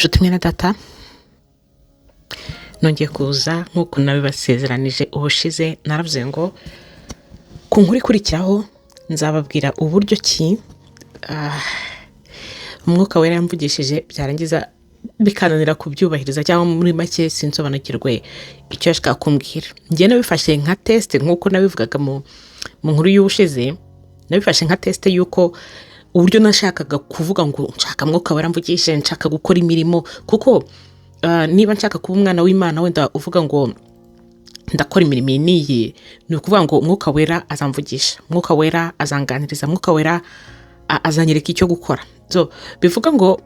nshuti mwene data nongeye kuza nk'uko nabibasezeranije ubushize. naravuze ngo ku nkuru ikurikiraho nzababwira uburyo ki umwuka wera yamvugishije byarangiza bikananira kubyubahiriza, cyangwa muri make sinsobanukirwe icyo yashaka kumbwira. Njye nabifashe nka test nk'uko nabivugaga mu nkuru y'ubushize. Nabifashe nka test yuko uburyo nashakaga kuvuga ngo nshaka mwuka wera mvugishe, nshaka gukora imirimo, kuko niba nshaka kuba umwana w'Imana wenda uvuga ngo ndakora imirimo niyi, ni ukuvuga ngo mwuka wera azamvugisha, mwuka wera azanganiriza, mwuka wera azanyereka icyo gukora. So bivuga ngo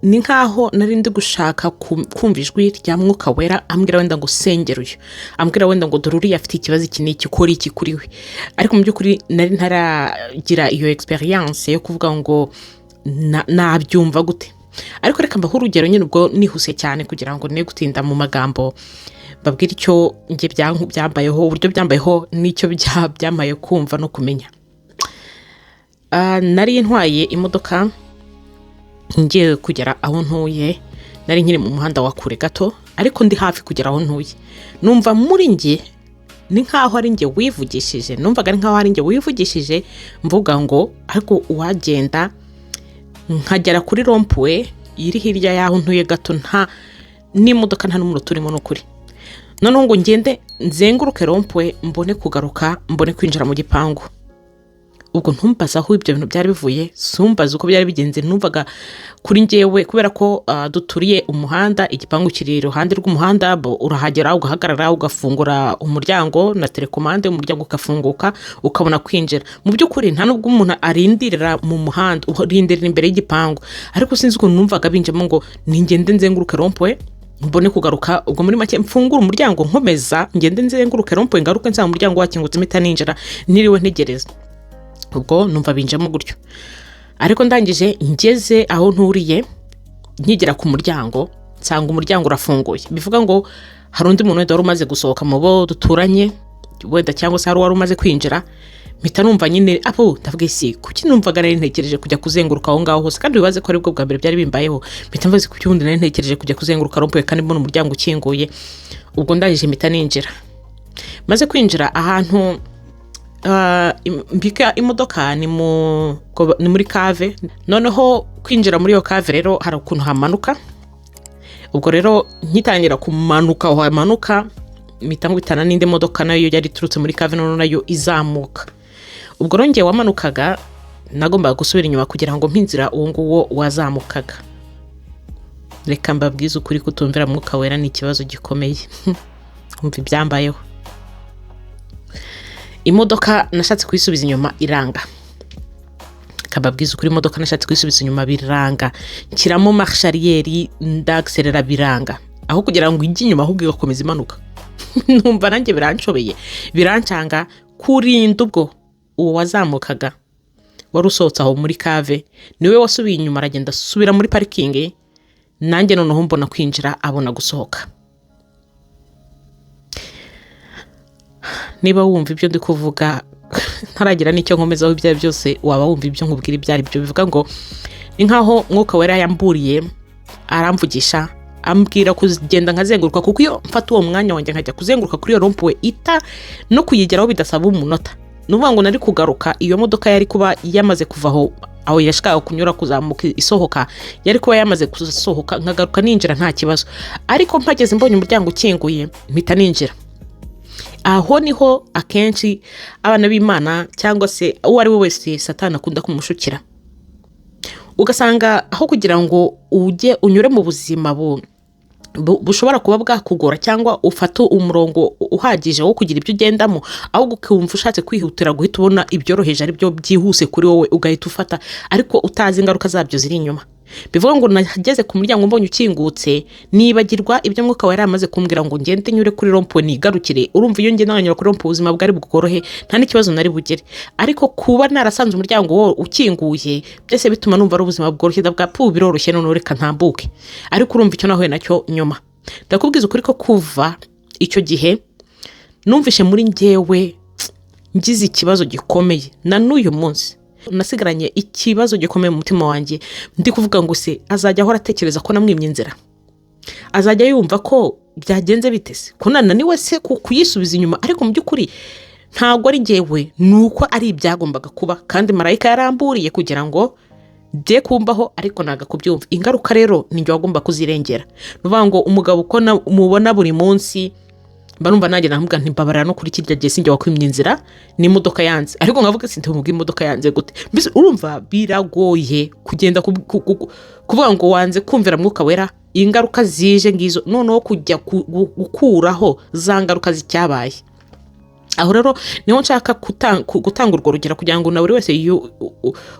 ni nkaho nari ndi gushaka kumva ijwi rya mwuka wera ambwira wenda ngo sengera uyu, ambwira wenda ngo dore uriya afite ikibazo iki n'iki, ukora iki kuri we. Ariko mu by'ukuri nari ntaragira iyo experience yo kuvuga ngo nabyumva gute. Ariko reka mbaho urugero nyine ubwo nihuse cyane kugira ngo ne gutinda mu magambo, babwira icyo nge byambayeho, uburyo byambayeho n'icyo byamaye kumva no kumenya. Nari ntwaye imodoka ngiye kugera aho ntuye. Nari nkiri mu muhanda wa kure gato, ariko ndi hafi kugera aho ntuye. Numva muri nge ni nkaho ari nge wivugishije, numvaga ari nkaho ari nge wivugishije mvuga ngo ariko uwagenda nkagera kuri rompwe iri hirya yaho ntuye gato, nta n'imodoka nta n'umuntu turimo n'ukuri. Noneho ngo ngende nzenguruke rompwe mbone kugaruka, mbone kwinjira mu gipangu. Ubwo ntumbaza aho ibyo bintu byari bivuye, sumbaza uko byari bigenze. Numvaga kuri ngewe kubera ko duturiye umuhanda, igipangu kiri iruhande rw'umuhanda, urahagera ugahagarara ugafungura umuryango na telekomande, umuryango ukafunguka ukabona kwinjira. Mu by'ukuri nta nubwo umuntu arindirira mu muhanda, urindirira imbere y'igipangu. Ariko sinzi ukuntu numvaga binjemo ngo ningende nzenguruke rompwe mbone kugaruka. Ubwo muri make mfungura umuryango nkomeza ngende nzenguruke rompwe ngaruke nsanga umuryango wakingutse mpita ninjira niriwe ntegereza. Ubwo numva binjemo gutyo. Ariko ndangije ngeze aho nturiye, nkigera ku muryango nsanga umuryango urafunguye. Bivuga ngo hari undi muntu wari umaze gusohoka mu bo duturanye wenda, cyangwa se hari wari umaze kwinjira. Mpita numva nyine ndavuga isi kuki numvaga nari ntekereje kujya kuzenguruka aho ngaho hose, kandi bibaze ko ari bwo bwa mbere byari bimbayeho. Mpita mvuze kuki ubundi nari ntekereje kujya kuzenguruka rompwe kandi mbona umuryango ukinguye. Ubwo ndangije mpita ninjira. Maze kwinjira ahantu mbika imodoka ni muri kave. Noneho kwinjira muri iyo kave rero hari ukuntu hamanuka. Ubwo rero nkitangira kumanuka, aho hamanuka mpita ngwitana n'indi modoka nayo yari iturutse muri kave, none nayo izamuka. Ubwo rongeye wamanukaga nagombaga gusubira inyuma kugira ngo mpinzira uwo nguwo wazamukaga. Reka mbabwize ukuri, kutumvira mwuka wera ni ikibazo gikomeye. Umva ibyambayeho. Imodoka nashatse kuyisubiza inyuma iranga. Kababwiza ukuri, imodoka nashatse kuyisubiza inyuma biranga. Nshyiramo marche arrière ndakserera biranga. Aho kugira ngo ijye inyuma ahubwo igakomeza imanuka. Numva nanjye biranshobeye, birancanga. Kurinda ubwo uwo wazamukaga wari usohotse aho muri kave niwe wasubiye inyuma, aragenda asubira muri parking. Nanjye noneho mbona kwinjira, abona gusohoka. Niba wumva ibyo ndi kuvuga ntaragira n'icyo nkomezaho, ibyo byose waba wumva ibyo nkubwira ibyo ari byo. Bivuga ngo ni nkaho mwuka wera yamburiye, aramvugisha ambwira kugenda nkazenguruka, kuko iyo mfata uwo mwanya wanjye nkajya kuzenguruka kuri iyo rompwe ita no kuyigeraho bidasaba umunota. Nuvuga ngo nari kugaruka, iyo modoka yari kuba yamaze kuva aho yashakaga kunyura kuzamuka isohoka, yari kuba yamaze kusohoka, nkagaruka ninjira nta kibazo. Ariko mpageze mbonye umuryango ukinguye mpita ninjira. Aho niho akenshi abana b'Imana cyangwa se uwo ari we wese Satani akunda kumushukira. Ugasanga aho kugira ngo ujye unyure mu buzima bushobora kuba bwakugora, cyangwa ufata umurongo uhagije wo kugira ibyo ugendamo, ahubwo ukumva ushatse kwihutira guhita ubona ibyoroheje ari byo byihuse kuri wowe ugahita ufata, ariko utazi ingaruka zabyo ziri inyuma. Bivuga ngo nageze ku muryango mbonye ukingutse, nibagirwa ibyo mwuka wera amaze kumbwira ngo ngende nyure kuri rompwe nigarukire. Urumva iyo ngenda nkanyura kuri rompwe ubuzima bwari bugorohe, nta n'ikibazo nari bugere. Ariko kuba narasanze umuryango wo ukinguye byose bituma numva ari ubuzima bworoshye, bwa biroroshye none reka ntambuke. Ariko urumva icyo nahuye nacyo nyuma. Ndakubwiza ukuri ko kuva icyo gihe numvishe muri ngewe ngize ikibazo gikomeye na n'uyu munsi. nasigaranye ikibazo gikomeye mu mutima wanjye, ndi kuvuga ngo se azajya ahora atekereza ko namwimye inzira, azajya yumva ko byagenze bitese ko nananiwe se kuyisubiza inyuma, ariko mu by'ukuri ntabwo ari njyewe, nuko ari ibyagombaga kuba, kandi marayika yaramburiye kugira ngo bye kumbaho, ariko naga kubyumva. Ingaruka rero ni njye wagomba kuzirengera. Nuvuga ngo umugabo uko mubona buri munsi barumva nanjye navuga nti mbabarira no kuri kirya gihe sinjye wakwimye inzira ni imodoka yanze, ariko ngavuga sinti mubwi imodoka yanze gute. Mbese urumva biragoye kugenda kuvuga ngo wanze kumvira Mwuka Wera, ingaruka zije ngizo noneho kujya gukuraho za ngaruka zicyabaye. Aho rero niho nshaka gutanga urwo rugero kugira ngo na buri wese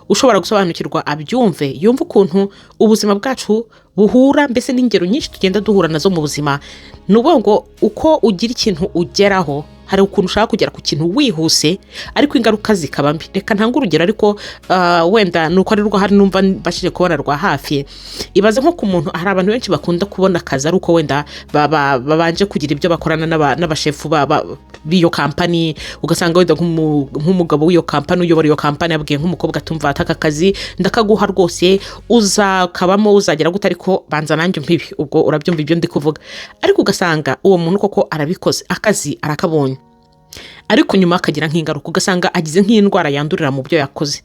ushobora gusobanukirwa abyumve, yumva ukuntu ubuzima bwacu buhura, mbese n'ingero nyinshi tugenda duhura nazo mu buzima. Nuvuga ngo uko ugira ikintu ugeraho, hari ukuntu ushaka kugera ku kintu wihuse ariko ingaruka zikaba mbi. Reka ntanga urugero, ariko wenda nuko ari rwo hari numva bashije kubona rwa hafi. Ibaze nko ku muntu, hari abantu benshi bakunda kubona akazi ari uko wenda babanje kugira ibyo bakorana n'abashefu b'iyo kampani, ugasanga wenda nk'umugabo w'iyo kampani uyobora iyo kampani yabwiye nk'umukobwa atumva ataka akazi ndakaguha rwose uzakabamo uzagera gute, ariko banza nanjye mpibi. Ubwo urabyumva ibyo ndi kuvuga, ariko ugasanga uwo muntu koko arabikoze, akazi arakabonye, ariko nyuma akagira nk'ingaruka, ugasanga agize nk'indwara yandurira mu byo yakoze.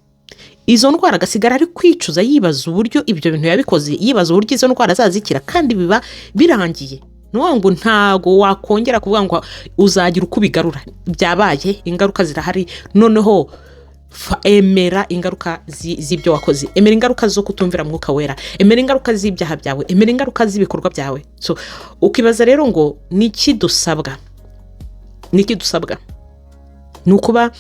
Izo ndwara agasigara ari kwicuza, yibaza uburyo ibyo bintu yabikoze, yibaza uburyo izo ndwara azazikira, kandi biba birangiye. Nuvuga ngo ntago wakongera kuvuga ngo uzagira uko ubigarura, byabaye, ingaruka zirahari. Noneho emera ingaruka z'ibyo wakoze, emera ingaruka zo kutumvira Mwuka Wera, emera ingaruka z'ibyaha byawe, emera ingaruka z'ibikorwa byawe. So ukibaza rero ngo niki dusabwa ni ukuba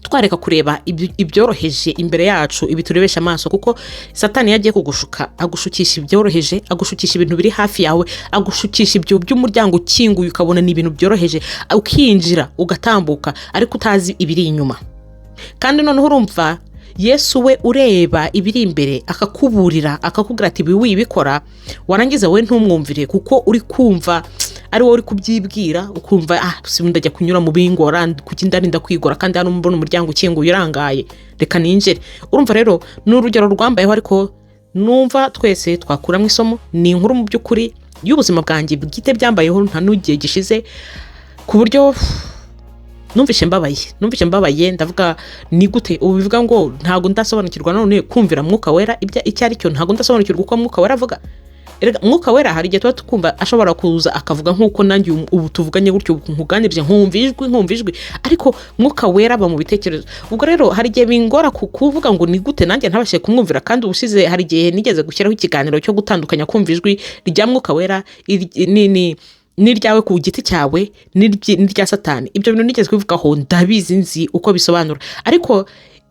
twareka kureba ibyoroheje imbere yacu, ibi turebesha amaso, kuko Satani yagiye kugushuka, agushukisha ibyoroheje, agushukisha ibintu biri hafi yawe, agushukisha ibyo by'umuryango ukinguye ukabona ni ibintu byoroheje, ukinjira ugatambuka ariko utazi ibiri inyuma. Kandi noneho urumva Yesu we ureba ibiri imbere akakuburira, akakubwira ati ibi wibikora, warangiza we ntumwumvire kuko uri kumva ari wowe uri kubyibwira, ukumva ndajya kunyura mu bingora kuki ndarinda kwigora, kandi hano mbona umuryango ukinguye urangaye, reka ninjire. Urumva rero ni urugero rwambayeho, ariko numva twese twakuramo isomo. Ni inkuru mu by'ukuri y'ubuzima bwanjye bwite byambayeho nta n'ugiye gishize, ku buryo numvishe mbabaye. Ndavuga ni gute ubu bivuga ngo ntago ndasobanukirwa none kumvira Mwuka Wera icyo ari cyo, ntago ndasobanukirwa uko Mwuka Wera avuga. Mwuka Wera hari igihe tuba tukumva ashobora kuza akavuga nk'uko nanjye ubu tuvuganye gutyo, nkuganirije nkumva ijwi, ariko Mwuka Wera aba mu bitekerezo. Ubwo rero hari igihe bingora kuvuga ngo ni gute nanjye ntabashe kumwumvira, kandi ubushize hari igihe nigeze gushyiraho ikiganiro cyo gutandukanya kumva ijwi rya Mwuka Wera n'iryawe ku giti cyawe n'irya Satani. Ibyo bintu nigeze kubivugaho, ndabizi nzi uko bisobanura, ariko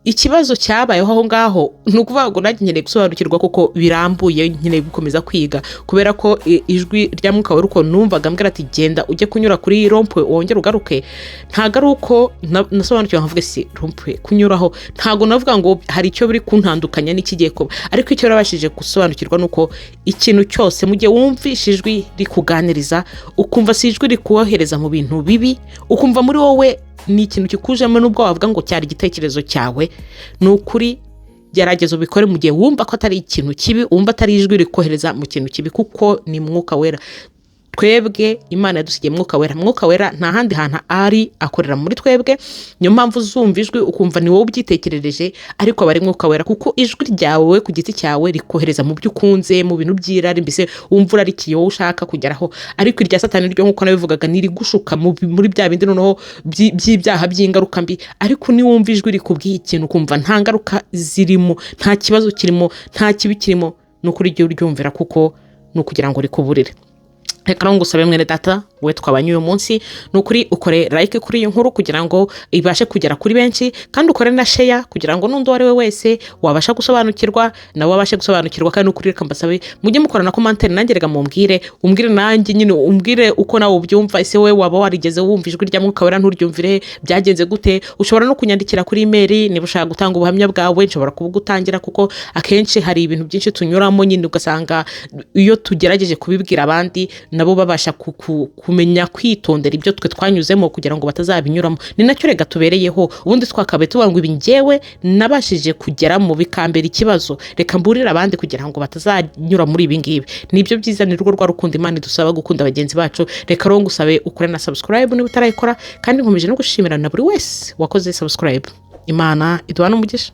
ikibazo cyabayeho aho ngaho ni ukuvuga ngo nanjye nkeneye gusobanukirwa kuko birambuye, nkeneye gukomeza kwiga, kubera ko ijwi rya Mwuka Wera uko numvaga mbwira ati genda ujye kunyura kuri rompwe wongere ugaruke, ntago ari uko nasobanukiwe nkavuga si rompwe kunyuraho, ntago navuga ngo hari icyo biri kuntandukanya n'ikigiye kuba, ariko icyo rabashije gusobanukirwa nuko ikintu cyose mu gihe wumvishe ijwi rikuganiriza, ukumva si ijwi rikuwohereza mu bintu bibi, ukumva muri wowe ni ikintu kikujemo, nubwo wavuga ngo cyari igitekerezo cyawe, ni ukuri gerageza ubikore mu gihe wumva ko atari ikintu kibi, wumva atari ijwi rikohereza mu kintu kibi, kuko ni Mwuka Wera. Twebwe Imana yadusigiye Mwuka Wera. Mwuka Wera nta handi hantu ari, akorera muri twebwe. Niyo mpamvu uzumva ijwi ukumva ni wowe ubyitekerereje, ariko aba ari Mwuka Wera, kuko ijwi ryawe ku giti cyawe rikohereza mu byo ukunze, mu bintu by'irari, mbese wumva urarikiye wowe ushaka kugeraho. Ariko irya Satani ryo nk'uko nabivugaga niri gushuka muri bya bindi noneho by'ibyaha by'ingaruka mbi, ariko ni wumva ijwi rikubwiye ikintu ukumva nta ngaruka zirimo, nta kibazo kirimo, nta kibi kirimo, ni ukuri igihe uryumvira, kuko ni ukugira ngo rikuburire. Reka ngusabe mwene data we twabanye uyu munsi, ni ukuri ukore like kuri iyo nkuru kugira ngo ibashe kugera kuri benshi, kandi ukore na share kugira ngo n'undi wari we wese wabasha gusobanukirwa nawe wabashe gusobanukirwa. Kandi ukuri reka mbasabe mujye mukora na commentaire, nanjye rega umbwire nanjye nyine umbwire uko nawe ubyumva. Ese we waba warigeze wumva ijwi rya Mwuka Wera nturyumvire, byagenze gute? Ushobora no kunyandikira kuri email niba ushaka gutanga ubuhamya bwawe, nshobora kubugutangira, kuko akenshi hari ibintu byinshi tunyuramo nyine ugasanga iyo tugerageje kubibwira abandi nabo babasha kumenya kwitondera ibyo twe twanyuzemo kugira ngo batazabinyuramo. Ni nacyo rega tubereyeho. Ubundi twakabaye tuvuga ngo ibi njyewe nabashije kugeramo bikambera ikibazo, reka mburira abandi kugira ngo batazanyura muri ibi ngibi. Nibyo byiza, ni rwo rwa rukundo Imana idusaba, gukunda bagenzi bacu. Reka rero ngusabe ukore na subscribe niba utarayikora, kandi nkomeje no gushimira na buri wese wakoze subscribe. Imana iduha n'umugisha.